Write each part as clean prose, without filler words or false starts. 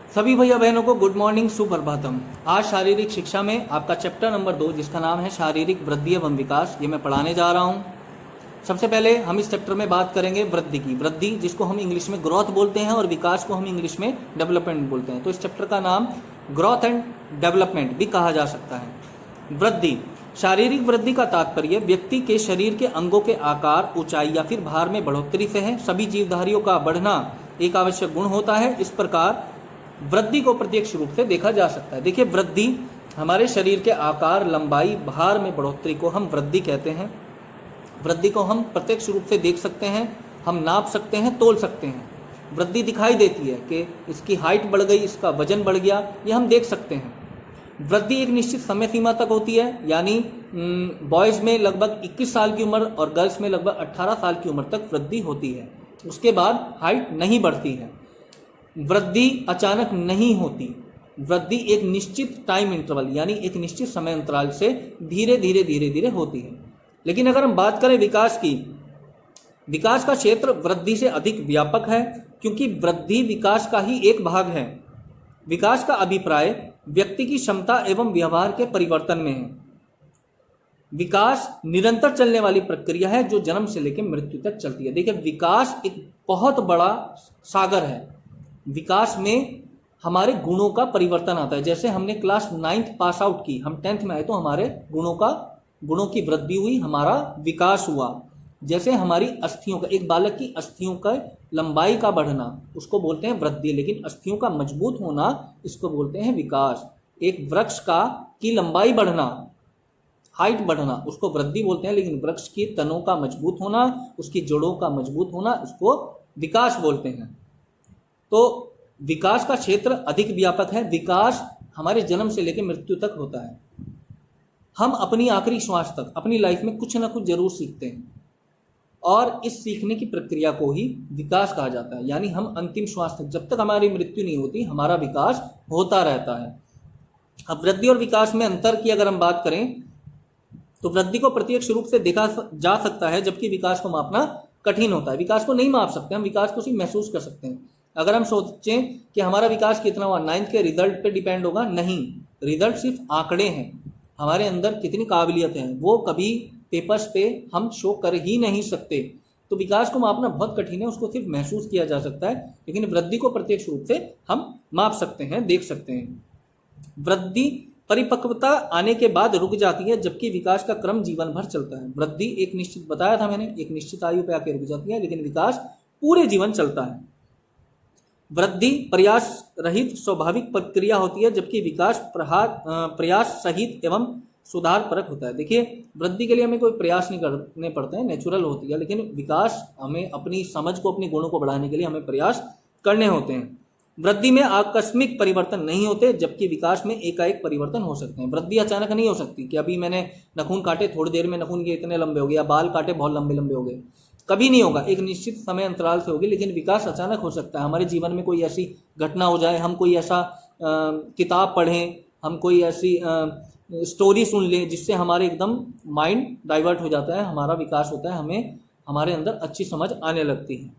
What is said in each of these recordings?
सभी भैया बहनों को गुड मॉर्निंग, सुप्रभातम। आज शारीरिक शिक्षा में आपका चैप्टर नंबर 2 जिसका नाम है शारीरिक वृद्धि एवं विकास, ये मैं पढ़ाने जा रहा हूँ। सबसे पहले हम इस चैप्टर में बात करेंगे वृद्धि की। वृद्धि जिसको हम इंग्लिश में ग्रोथ बोलते हैं और विकास को हम इंग्लिश में डेवलपमेंट बोलते हैं। तो इस चैप्टर का नाम ग्रोथ एंड डेवलपमेंट भी कहा जा सकता है। वृद्धि, शारीरिक वृद्धि का तात्पर्य व्यक्ति के शरीर के अंगों के आकार, ऊंचाई या फिर भार में बढ़ोतरी से है। सभी जीवधारियों का बढ़ना एक आवश्यक गुण होता है। इस प्रकार वृद्धि को प्रत्यक्ष रूप से देखा जा सकता है। देखिए, वृद्धि हमारे शरीर के आकार, लंबाई, भार में बढ़ोतरी को हम वृद्धि कहते हैं। वृद्धि को हम प्रत्यक्ष रूप से देख सकते हैं, हम नाप सकते हैं, तोल सकते हैं। वृद्धि दिखाई देती है कि इसकी हाइट बढ़ गई, इसका वजन बढ़ गया, ये हम देख सकते हैं। वृद्धि एक निश्चित समय सीमा तक होती है, यानी बॉयज़ में लगभग 21 साल की उम्र और गर्ल्स में लगभग 18 साल की उम्र तक वृद्धि होती है। उसके बाद हाइट नहीं बढ़ती है। वृद्धि अचानक नहीं होती। वृद्धि एक निश्चित टाइम इंटरवल यानी एक निश्चित समय अंतराल से धीरे धीरे होती है। लेकिन अगर हम बात करें विकास की, विकास का क्षेत्र वृद्धि से अधिक व्यापक है, क्योंकि वृद्धि विकास का ही एक भाग है। विकास का अभिप्राय व्यक्ति की क्षमता एवं व्यवहार के परिवर्तन में है। विकास निरंतर चलने वाली प्रक्रिया है जो जन्म से लेकर मृत्यु तक चलती है। देखिए, विकास एक बहुत बड़ा सागर है। विकास में हमारे गुणों का परिवर्तन आता है। जैसे हमने क्लास 9th पास आउट की, हम 10th में आए तो हमारे गुणों की वृद्धि हुई, हमारा विकास हुआ। जैसे हमारी अस्थियों का, एक बालक की अस्थियों का लंबाई का बढ़ना, उसको बोलते हैं वृद्धि। लेकिन अस्थियों का मजबूत होना, इसको बोलते हैं विकास। एक वृक्ष की लंबाई बढ़ना, हाइट बढ़ना, उसको वृद्धि बोलते हैं। लेकिन वृक्ष की तनों का मजबूत होना, उसकी जड़ों का मजबूत होना, उसको विकास बोलते हैं। तो विकास का क्षेत्र अधिक व्यापक है। विकास हमारे जन्म से लेकर मृत्यु तक होता है। हम अपनी आखिरी श्वास तक अपनी लाइफ में कुछ ना कुछ जरूर सीखते हैं, और इस सीखने की प्रक्रिया को ही विकास कहा जाता है। यानी हम अंतिम श्वास तक, जब तक हमारी मृत्यु नहीं होती, हमारा विकास होता रहता है। अब वृद्धि और विकास में अंतर की अगर हम बात करें तो वृद्धि को प्रत्यक्ष रूप से देखा जा सकता है, जबकि विकास को मापना कठिन होता है। विकास को नहीं माप सकते, हम विकास को सिर्फ महसूस कर सकते हैं। अगर हम सोचें कि हमारा विकास कितना हुआ, 9th के रिजल्ट पे डिपेंड होगा, नहीं। रिजल्ट सिर्फ आंकड़े हैं। हमारे अंदर कितनी काबिलियतें हैं वो कभी पेपर्स पे हम शो कर ही नहीं सकते। तो विकास को मापना बहुत कठिन है, उसको सिर्फ महसूस किया जा सकता है। लेकिन वृद्धि को प्रत्यक्ष रूप से हम माप सकते हैं, देख सकते हैं। वृद्धि परिपक्वता आने के बाद रुक जाती है, जबकि विकास का क्रम जीवन भर चलता है। वृद्धि एक निश्चित, बताया था मैंने, एक निश्चित आयु पे आके रुक जाती है, लेकिन विकास पूरे जीवन चलता है। वृद्धि प्रयास रहित स्वाभाविक प्रक्रिया होती है, जबकि विकास प्रयास सहित एवं सुधार परक होता है। देखिए, वृद्धि के लिए हमें कोई प्रयास नहीं करने पड़ते हैं, नेचुरल होती है। लेकिन विकास हमें अपनी समझ को, अपने गुणों को बढ़ाने के लिए हमें प्रयास करने होते हैं। वृद्धि में आकस्मिक परिवर्तन नहीं होते, जबकि विकास में एकाएक परिवर्तन हो सकते हैं। वृद्धि अचानक नहीं हो सकती कि अभी मैंने नाखून काटे, थोड़ी देर में नाखून के इतने लंबे हो गए, या बाल काटे बहुत लंबे लंबे हो गए, कभी नहीं होगा। एक निश्चित समय अंतराल से होगी। लेकिन विकास अचानक हो सकता है। हमारे जीवन में कोई ऐसी घटना हो जाए, हम कोई ऐसा किताब पढ़ें, हम कोई ऐसी स्टोरी सुन लें जिससे हमारे एकदम माइंड डाइवर्ट हो जाता है, हमारा विकास होता है, हमें हमारे अंदर अच्छी समझ आने लगती है।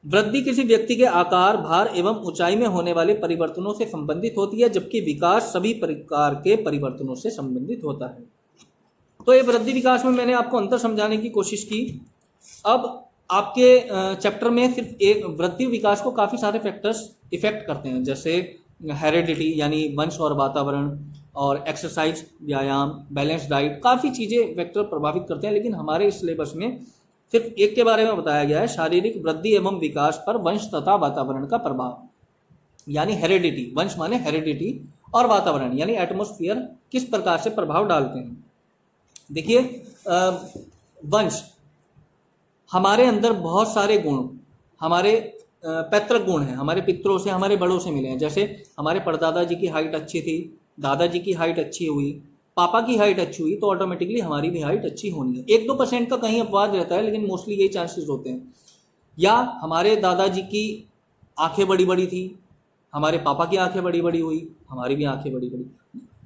वृद्धि किसी व्यक्ति के आकार, भार एवं ऊंचाई में होने वाले परिवर्तनों से संबंधित होती है, जबकि विकास सभी प्रकार के परिवर्तनों से संबंधित होता है। तो ये वृद्धि विकास में मैंने आपको अंतर समझाने की कोशिश की। अब आपके चैप्टर में सिर्फ एक वृद्धि विकास को काफ़ी सारे फैक्टर्स इफेक्ट करते हैं, जैसे हेरिडिटी यानी वंश और वातावरण, और एक्सरसाइज, व्यायाम, बैलेंस डाइट, काफ़ी चीज़ें फैक्टर प्रभावित करते हैं। लेकिन हमारे इस सिलेबस में सिर्फ एक के बारे में बताया गया है, शारीरिक वृद्धि एवं विकास पर वंश तथा वातावरण का प्रभाव, यानी हेरिडिटी। वंश माने हेरिडिटी, और वातावरण यानी एटमॉस्फेयर किस प्रकार से प्रभाव डालते हैं। देखिए, वंश, हमारे अंदर बहुत सारे गुण, हमारे पैतृक गुण हैं, हमारे पितरों से, हमारे बड़ों से मिले हैं। जैसे हमारे परदादा जी की हाइट अच्छी थी, दादाजी की हाइट अच्छी हुई, पापा की हाइट अच्छी हुई, तो ऑटोमेटिकली हमारी भी हाइट अच्छी होनी है। 1-2% का कहीं अपवाद रहता है, लेकिन मोस्टली यही चांसेस होते हैं। या हमारे दादाजी की आंखें बड़ी बड़ी थी, हमारे पापा की आंखें बड़ी बड़ी हुई, हमारी भी आंखें बड़ी बड़ी,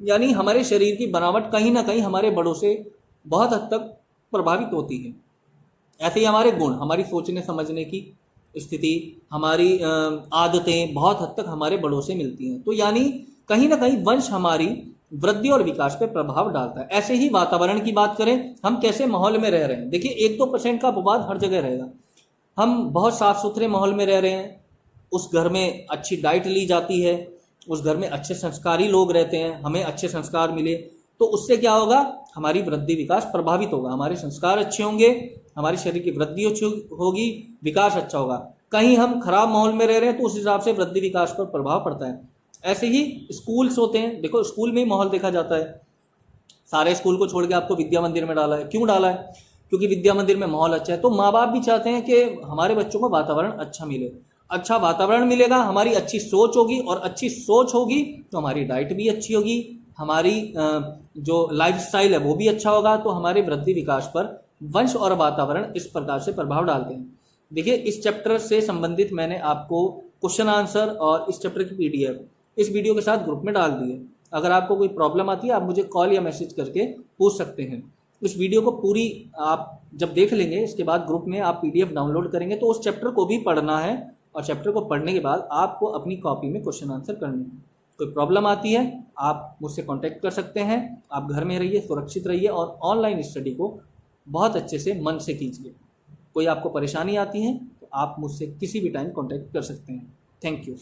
यानी हमारे शरीर की बनावट कहीं ना कहीं हमारे बड़ों से बहुत हद तक प्रभावित होती है। ऐसे ही हमारे गुण, हमारी सोचने समझने की स्थिति, हमारी आदतें बहुत हद तक हमारे बड़ों से मिलती हैं। तो यानी कहीं ना कहीं वंश हमारी वृद्धि और विकास पे प्रभाव डालता है। ऐसे ही वातावरण की बात करें, हम कैसे माहौल में रह रहे हैं। देखिए 1-2% का अपवाद हर जगह रहेगा। हम बहुत साफ सुथरे माहौल में रह रहे हैं, उस घर में अच्छी डाइट ली जाती है, उस घर में अच्छे संस्कारी लोग रहते हैं, हमें अच्छे संस्कार मिले, तो उससे क्या होगा, हमारी वृद्धि विकास प्रभावित होगा। हमारे संस्कार अच्छे होंगे, हमारे शरीर की वृद्धि अच्छी होगी, विकास अच्छा होगा। कहीं हम खराब माहौल में रह रहे हैं तो उस हिसाब से वृद्धि विकास पर प्रभाव पड़ता है। ऐसे ही स्कूल्स होते हैं, देखो स्कूल में ही माहौल देखा जाता है। सारे स्कूल को छोड़ के आपको विद्या मंदिर में डाला है, क्यों डाला है? क्योंकि विद्या मंदिर में माहौल अच्छा है। तो माँ बाप भी चाहते हैं कि हमारे बच्चों को वातावरण अच्छा मिले। अच्छा वातावरण मिलेगा, हमारी अच्छी सोच होगी, और अच्छी सोच होगी तो हमारी डाइट भी अच्छी होगी, हमारी जो लाइफस्टाइल है वो भी अच्छा होगा। तो हमारे वृद्धि विकास पर वंश और वातावरण इस प्रकार से प्रभाव डालते हैं। देखिए इस चैप्टर से संबंधित मैंने आपको क्वेश्चन आंसर और इस चैप्टर की PDF इस वीडियो के साथ ग्रुप में डाल दी है। अगर आपको कोई प्रॉब्लम आती है आप मुझे कॉल या मैसेज करके पूछ सकते हैं। इस वीडियो को पूरी आप जब देख लेंगे, इसके बाद ग्रुप में आप PDF डाउनलोड करेंगे तो उस चैप्टर को भी पढ़ना है, और चैप्टर को पढ़ने के बाद आपको अपनी कॉपी में क्वेश्चन आंसर करने हैं। कोई प्रॉब्लम आती है आप मुझसे कांटेक्ट कर सकते हैं। आप घर में रहिए, सुरक्षित रहिए, और ऑनलाइन स्टडी को बहुत अच्छे से मन से कीजिए। कोई आपको परेशानी आती है तो आप मुझसे किसी भी टाइम कांटेक्ट कर सकते हैं। Thank you.